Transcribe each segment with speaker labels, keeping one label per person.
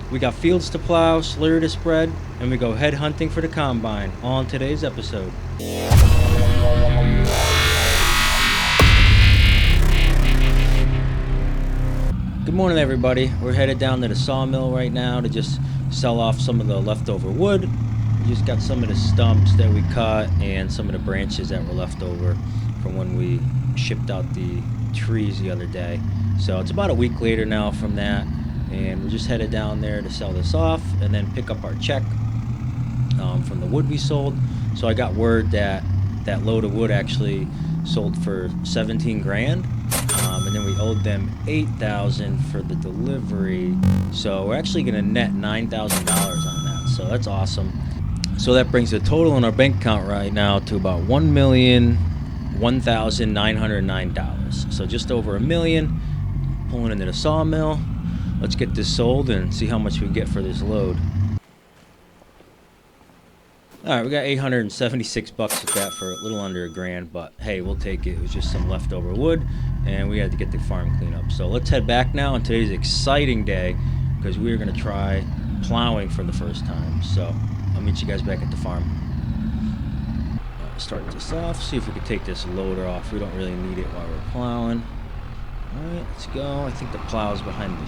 Speaker 1: We got fields to plow, slurry to spread, and we go head hunting for the combine, all in today's episode. Good morning, everybody. We're headed down to the sawmill right now to just sell off some of the leftover wood. We just got some of the stumps that we cut and some of the branches that were left over from when we shipped out the trees the other day. So it's about a week later now from that, and we're just headed down there to sell this off and then pick up our check from the wood we sold. So I got word that that load of wood actually sold for 17 grand, and then we owed them 8,000 for the delivery. So we're actually going to net $9,000 on that. So that's awesome. So that brings the total in our bank account right now to about $1,001,909. So just over $1 million. Pulling into the sawmill. Let's get this sold and see how much we can get for this load. Alright, we got 876 bucks with that for a little under $1,000, but hey, we'll take it. It was just some leftover wood, and we had to get the farm cleaned up. So let's head back now on today's exciting day, because we're going to try plowing for the first time. So I'll meet you guys back at the farm. Start this off, see if we can take this loader off. We don't really need it while we're plowing. Alright, let's go. I think the plow's behind the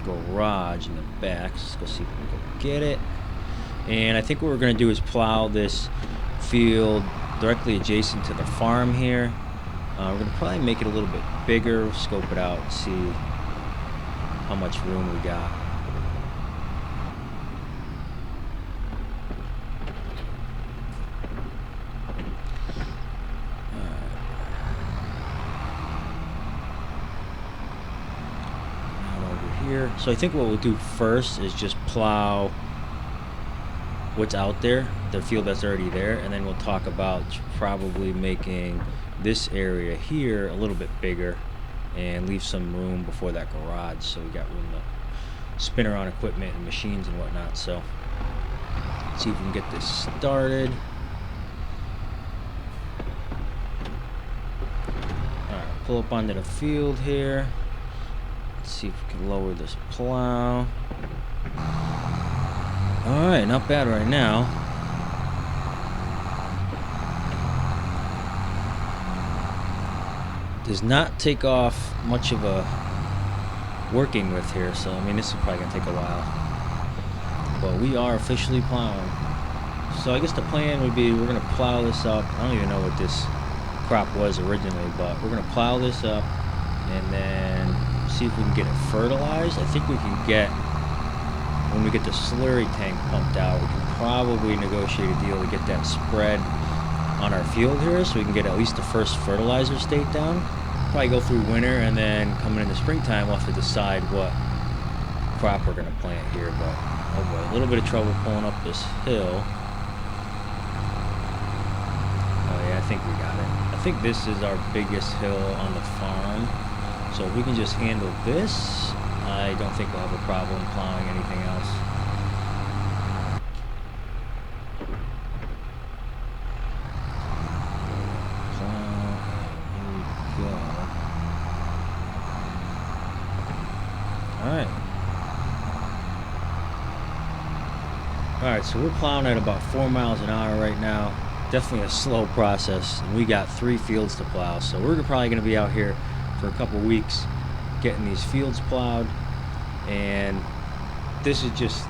Speaker 1: garage in the back. So let's go see if we can go get it. And I think what we're going to do is plow this field directly adjacent to the farm here. We're going to probably make it a little bit bigger, scope it out, and see how much room we got. Here. So I think what we'll do first is just plow what's out there, the field that's already there, and then we'll talk about probably making this area here a little bit bigger and leave some room before that garage, so we got room to spin around equipment and machines and whatnot. So let's see if we can get this started. Alright, pull up onto the field here. Let's see if we can lower this plow. Alright, not bad right now. Does not take off much of a working with here, so I mean this is probably going to take a while. But we are officially plowing. So I guess the plan would be we're going to plow this up. I don't even know what this crop was originally, but we're going to plow this up and then see if we can get it fertilized. I think we can get, when we get the slurry tank pumped out, we can probably negotiate a deal to get that spread on our field here so we can get at least the first fertilizer state down. Probably go through winter, and then coming into springtime we'll have to decide what crop we're going to plant here. But oh boy, a little bit of trouble pulling up this hill. Oh yeah, I think we got it. I think this is our biggest hill on the farm. So if we can just handle this, I don't think we'll have a problem plowing anything else. Plow, here we go. Alright. Alright, so we're plowing at about 4 miles an hour right now. Definitely a slow process. And we got 3 fields to plow, so we're probably going to be out here for a couple weeks getting these fields plowed, and this is just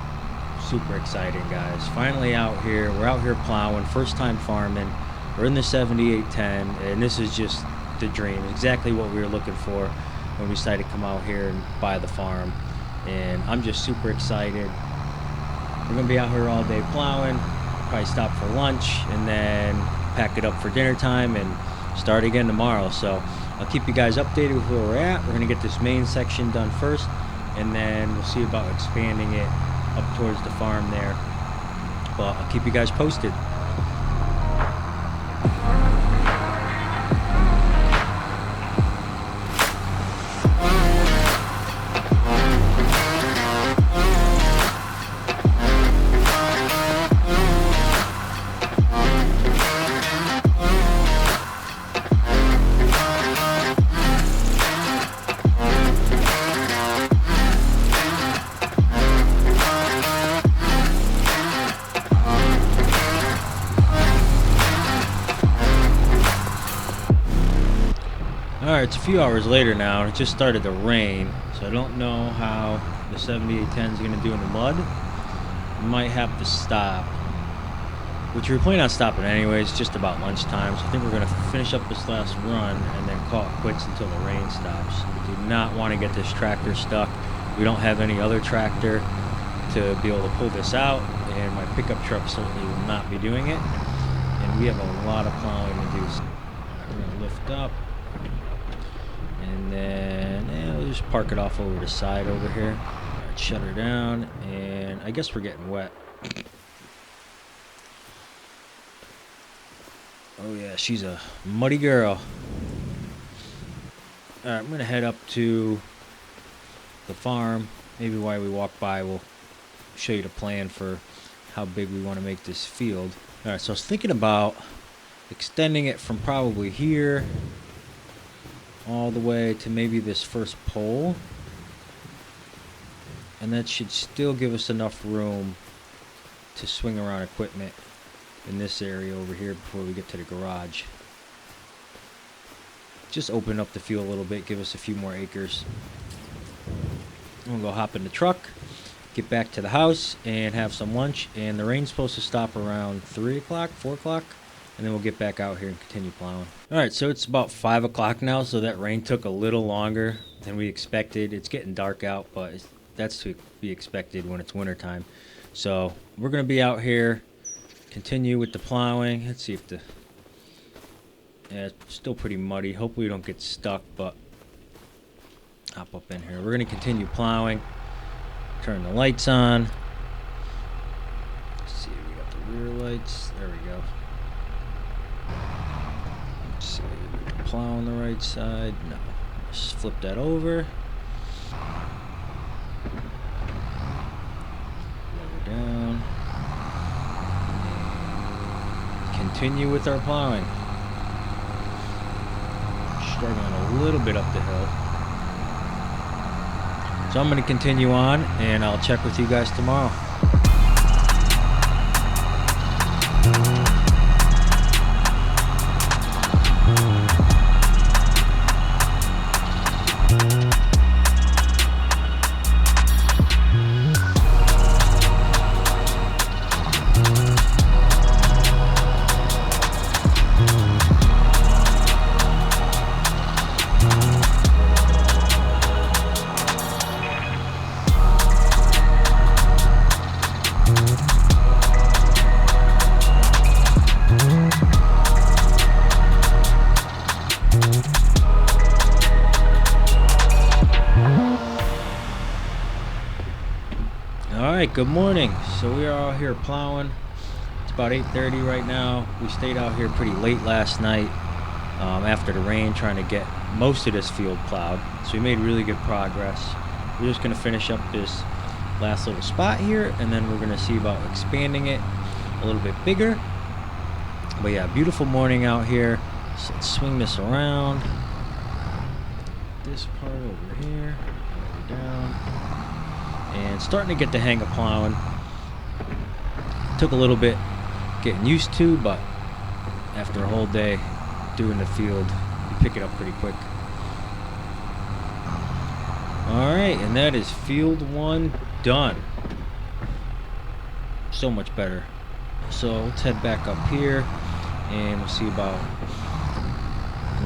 Speaker 1: super exciting, guys. Finally out here, we're out here plowing, first time farming. We're in the 7810, and this is just the dream, exactly what we were looking for when we decided to come out here and buy the farm. And I'm just super excited. We're gonna be out here all day plowing, probably stop for lunch and then pack it up for dinner time and start again tomorrow. So I'll keep you guys updated with where we're at. We're going to get this main section done first, and then we'll see about expanding it up towards the farm there. But I'll keep you guys posted. Alright, it's a few hours later now, and it just started to rain, so I don't know how the 7810 is going to do in the mud. We might have to stop, which we were planning on stopping anyways, just about lunchtime, so I think we're going to finish up this last run and then call it quits until the rain stops. We do not want to get this tractor stuck. We don't have any other tractor to be able to pull this out, and my pickup truck certainly will not be doing it, and we have a lot of plowing to do. So we're going to lift up. And then we'll just park it off over the side over here. Right, shut her down, and I guess we're getting wet. Oh yeah, she's a muddy girl. Alright, I'm gonna head up to the farm. Maybe while we walk by, we'll show you the plan for how big we want to make this field. Alright, so I was thinking about extending it from probably here all the way to maybe this first pole, and that should still give us enough room to swing around equipment in this area over here before we get to the garage. Just open up the field a little bit, give us a few more acres. We'll go hop in the truck, get back to the house and have some lunch, and the rain's supposed to stop around 3 o'clock, 4 o'clock, and then we'll get back out here and continue plowing. Alright, so it's about 5 o'clock now, so that rain took a little longer than we expected. It's getting dark out, but that's to be expected when it's winter time. So we're going to be out here, continue with the plowing. Let's see if the... Yeah, it's still pretty muddy. Hopefully we don't get stuck, but hop up in here. We're going to continue plowing. Turn the lights on. Let's see, we got the rear lights. There we go. Let's see, plow on the right side. No, just flip that over. Lower down. And continue with our plowing. Struggling a little bit up the hill. So I'm going to continue on, and I'll check with you guys tomorrow. Alright, good morning. So we are out here plowing. It's about 8:30 right now. We stayed out here pretty late last night after the rain, trying to get most of this field plowed. So we made really good progress. We're just going to finish up this last little spot here, and then we're going to see about expanding it a little bit bigger. But yeah, beautiful morning out here. So let's swing this around. This part over here, over down. And starting to get the hang of plowing. Took a little bit getting used to, but after a whole day doing the field, you pick it up pretty quick. Alright, and that is field 1 done. So much better. So let's head back up here, and we'll see about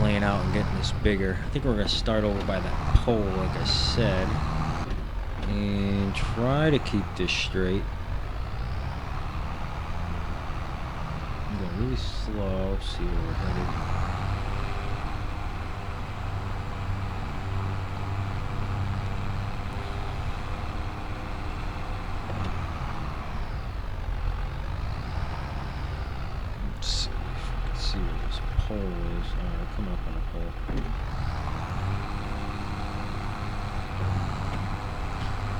Speaker 1: laying out and getting this bigger. I think we're going to start over by that pole, like I said. And try to keep this straight. I'm going really slow, see where we're headed. Let's see if we can see where this pole is. Alright, we're coming up on a pole.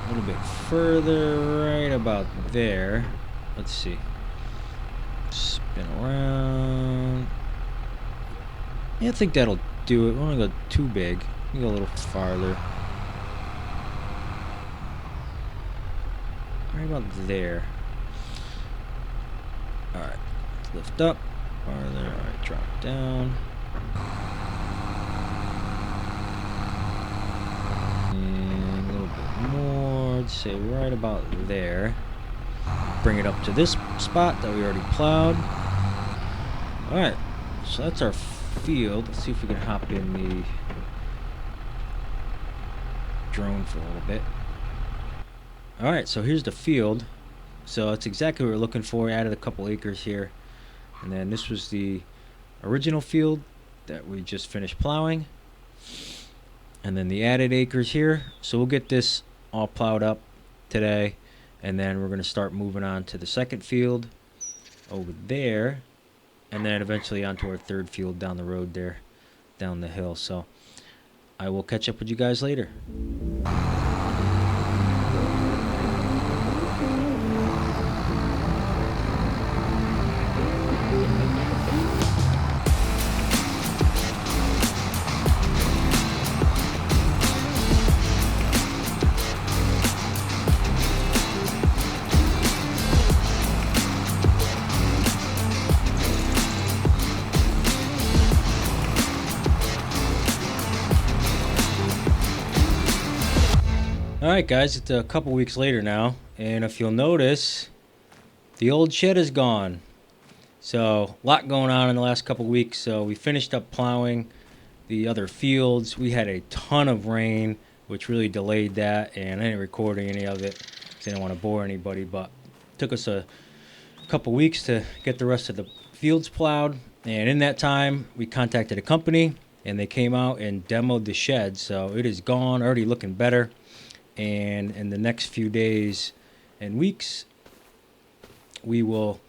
Speaker 1: A little bit further, right about there. Let's see. Spin around. Yeah, I think that'll do it. We don't want to go too big. We go a little farther. Right about there. Alright. Let's lift up. Farther. Alright, drop down. more, I'd say right about there. Bring it up to this spot that we already plowed. Alright, so that's our field. Let's see if we can hop in the drone for a little bit. Alright, so here's the field. So it's exactly what we're looking for. Added a couple acres here. And then this was the original field that we just finished plowing. And then the added acres here. So we'll get this all plowed up today. And then we're going to start moving on to the second field over there. And then eventually onto our third field down the road there, down the hill. So I will catch up with you guys later. Alright guys, it's a couple weeks later now, and if you'll notice, the old shed is gone. So, a lot going on in the last couple weeks. So we finished up plowing the other fields. We had a ton of rain, which really delayed that, and I didn't record any of it because I didn't want to bore anybody, but it took us a couple weeks to get the rest of the fields plowed. And in that time, we contacted a company, and they came out and demoed the shed. So it is gone, already looking better. And in the next few days and weeks, we will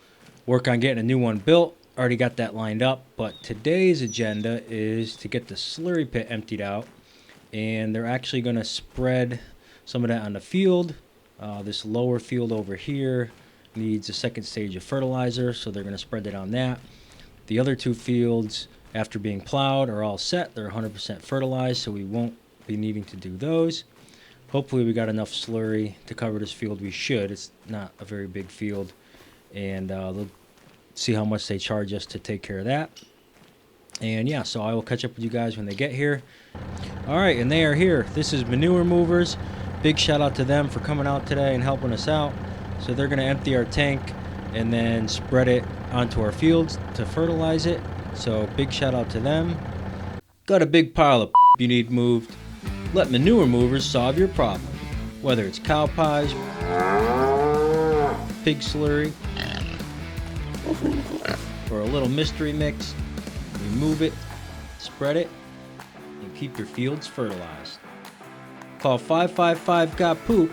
Speaker 1: work on getting a new one built. Already got that lined up, but today's agenda is to get the slurry pit emptied out, and they're actually going to spread some of that on the field. This lower field over here needs a second stage of fertilizer, so they're going to spread it on that. The other two fields, after being plowed, are all set. They're 100% fertilized, so we won't be needing to do those. Hopefully we got enough slurry to cover this field. We should. It's not a very big field. And they'll see how much they charge us to take care of that. And yeah, so I will catch up with you guys when they get here. Alright, and they are here. This is Manure Movers. Big shout out to them for coming out today and helping us out. So they're going to empty our tank and then spread it onto our fields to fertilize it. So big shout out to them. Got a big pile of you need moved? Let Manure Movers solve your problem. Whether it's cow pies, pig slurry, or a little mystery mix, you move it, spread it, and keep your fields fertilized. Call 555-GOT-POOP,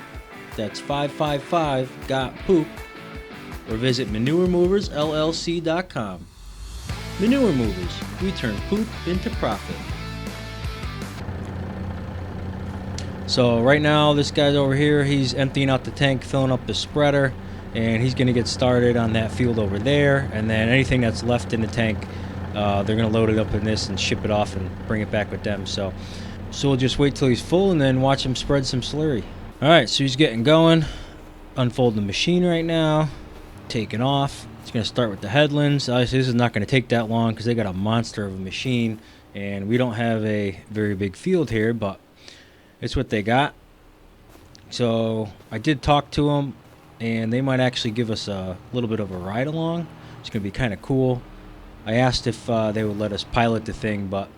Speaker 1: that's 555-GOT-POOP, or visit ManureMoversLLC.com. Manure Movers, we turn poop into profit. So right now this guy's over here, he's emptying out the tank, filling up the spreader, and he's going to get started on that field over there. And then anything that's left in the tank, they're going to load it up in this and ship it off and bring it back with them. So we'll just wait till he's full and then watch him spread some slurry. Alright, so he's getting going, unfolding the machine right now, taking off. It's going to start with the headlands. Obviously this is not going to take that long because they got a monster of a machine, and we don't have a very big field here, but it's what they got. So I did talk to them, and they might actually give us a little bit of a ride along. It's going to be kind of cool. I asked if they would let us pilot the thing, but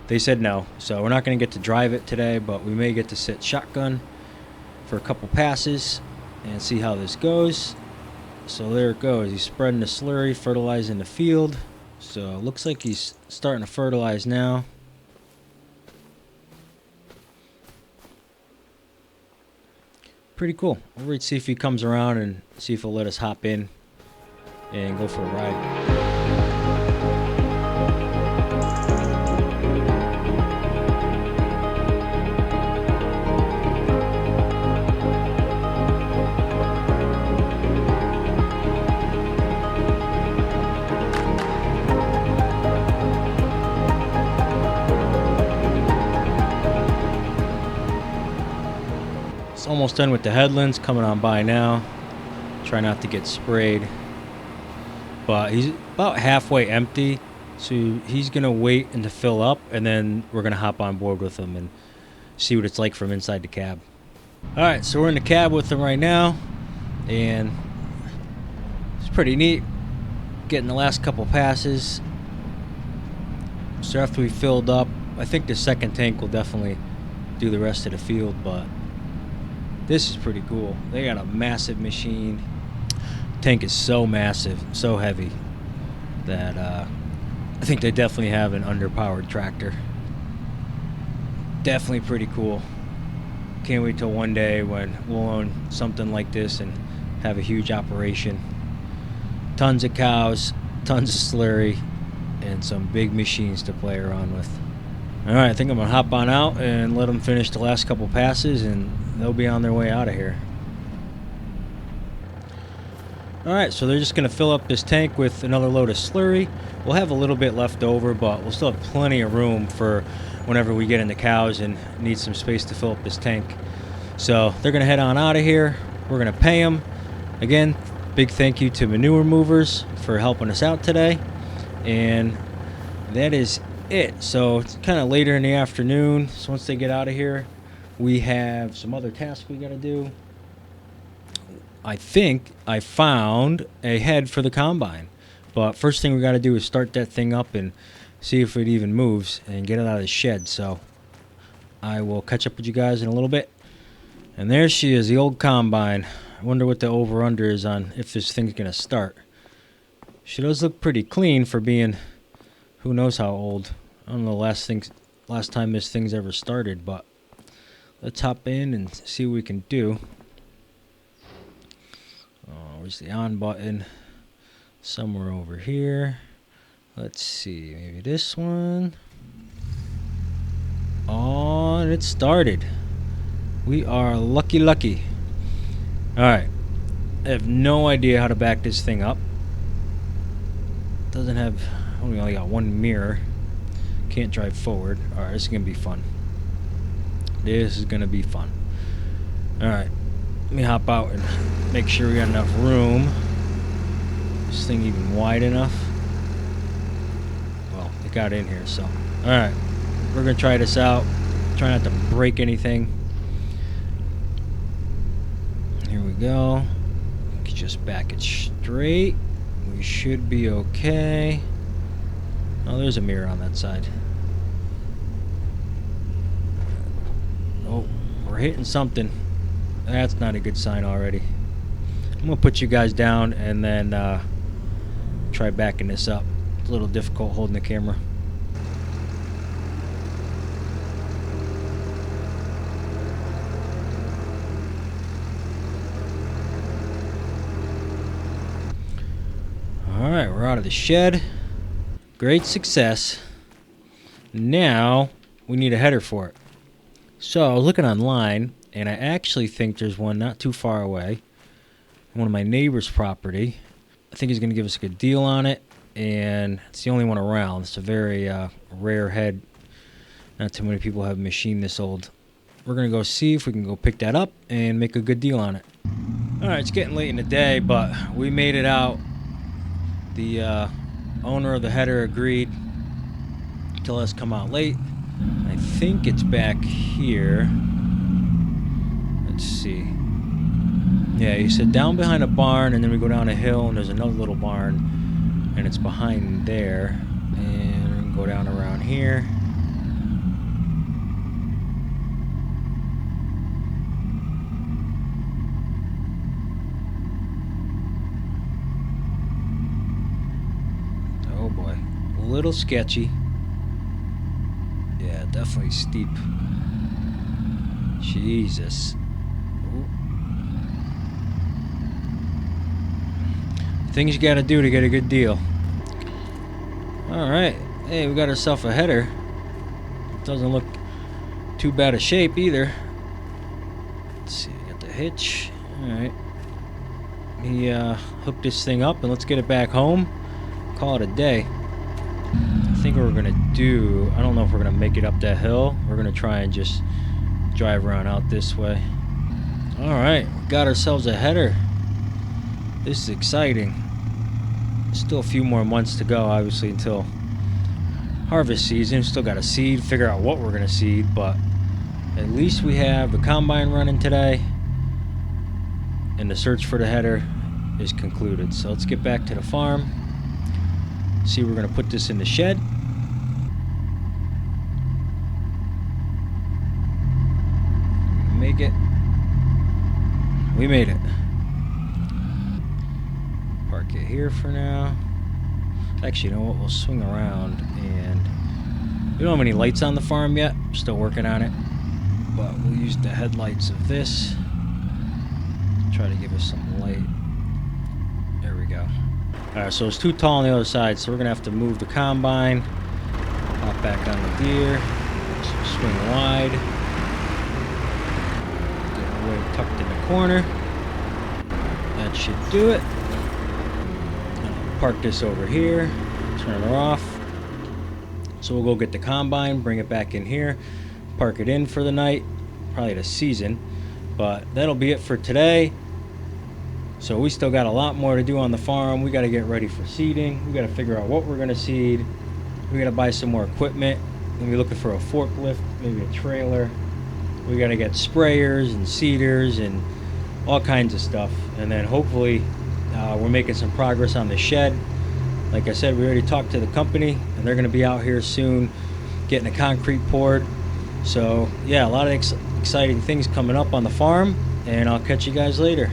Speaker 1: they said no. So we're not going to get to drive it today, but we may get to sit shotgun for a couple passes and see how this goes. So there it goes. He's spreading the slurry, fertilizing the field. So it looks like he's starting to fertilize now. Pretty cool. We'll wait to see if he comes around and see if he'll let us hop in and go for a ride. Almost done with the headlands, coming on by now. Try not to get sprayed, but he's about halfway empty, so he's gonna wait and to fill up, and then we're gonna hop on board with him and see what it's like from inside the cab. Alright, so we're in the cab with them right now, and it's pretty neat getting the last couple passes. So after we filled up, I think the second tank will definitely do the rest of the field, but this is pretty cool. They got a massive machine. Tank is so massive, so heavy, that I think they definitely have an underpowered tractor. Definitely pretty cool. Can't wait till one day when we'll own something like this and have a huge operation. Tons of cows, tons of slurry, and some big machines to play around with. Alright, I think I'm going to hop on out and let them finish the last couple passes, and they'll be on their way out of here. Alright, so they're just going to fill up this tank with another load of slurry. We'll have a little bit left over, but we'll still have plenty of room for whenever we get into cows and need some space to fill up this tank. So they're going to head on out of here. We're going to pay them. Again, big thank you to Manure Movers for helping us out today. And that is it. So it's kind of later in the afternoon. So once they get out of here, we have some other tasks we got to do. I think I found a head for the combine. But first thing we got to do is start that thing up and see if it even moves and get it out of the shed. So I will catch up with you guys in a little bit. And there she is, the old combine. I wonder what the over-under is on if this thing's going to start. She does look pretty clean for being who knows how old. I don't know the last time this thing's ever started, but let's hop in and see what we can do. Oh, where's the on button? Somewhere over here. Let's see, maybe this one. Oh, and it started. We are lucky. Alright. I have no idea how to back this thing up. Doesn't have... we only got one mirror. Can't drive forward. Alright, this is going to be fun. This is going to be fun. Alright. Let me hop out and make sure we got enough room. This thing even wide enough? Well, it got in here, so... Alright. We're going to try this out. Try not to break anything. Here we go. Just back it straight. We should be okay. Oh, there's a mirror on that side. Oh, we're hitting something. That's not a good sign already. I'm going to put you guys down and then try backing this up. It's a little difficult holding the camera. Alright, we're out of the shed. Great success. Now, we need a header for it. So, I was looking online, and I actually think there's one not too far away. One of my neighbor's property. I think he's going to give us a good deal on it, and it's the only one around. It's a very rare head. Not too many people have a machine this old. We're going to go see if we can go pick that up and make a good deal on it. Alright, it's getting late in the day, but we made it out. The owner of the header agreed to let us come out late. I think it's back here. Let's see. Yeah, he said down behind a barn, and then we go down a hill, and there's another little barn, and it's behind there. And we can go down around here. Oh boy, a little sketchy. Yeah, definitely steep. Jesus. Ooh. Things you gotta do to get a good deal. Alright, hey, we got ourselves a header. Doesn't look too bad a shape either. Let's see, got the hitch. Alright. He hooked this thing up, and let's get it back home. Call it a day. I think what we're gonna do, I don't know if we're gonna make it up that hill. We're gonna try and just drive around out this way. Alright, we got ourselves a header. This is exciting. Still a few more months to go, obviously, until harvest season. Still got to seed, figure out what we're gonna seed, but at least we have the combine running today, and the search for the header is concluded. So let's get back to the farm. See, we're going to put this in the shed. Make it. We made it. Park it here for now. Actually, you know what? We'll swing around, and we don't have any lights on the farm yet. Still working on it. But we'll use the headlights of this to try to give us some light. There we go. Alright, so it's too tall on the other side, so we're going to have to move the combine. Pop back on the gear. Swing wide. Get away tucked in the corner. That should do it. Park this over here. Turn her off. So we'll go get the combine, bring it back in here, park it in for the night, probably the season. But that'll be it for today. So we still got a lot more to do on the farm. We got to get ready for seeding. We got to figure out what we're going to seed. We got to buy some more equipment. We'll be looking for a forklift, maybe a trailer. We got to get sprayers and seeders and all kinds of stuff. And then hopefully we're making some progress on the shed. Like I said, we already talked to the company, and they're going to be out here soon getting the concrete poured. So yeah, a lot of exciting things coming up on the farm, and I'll catch you guys later.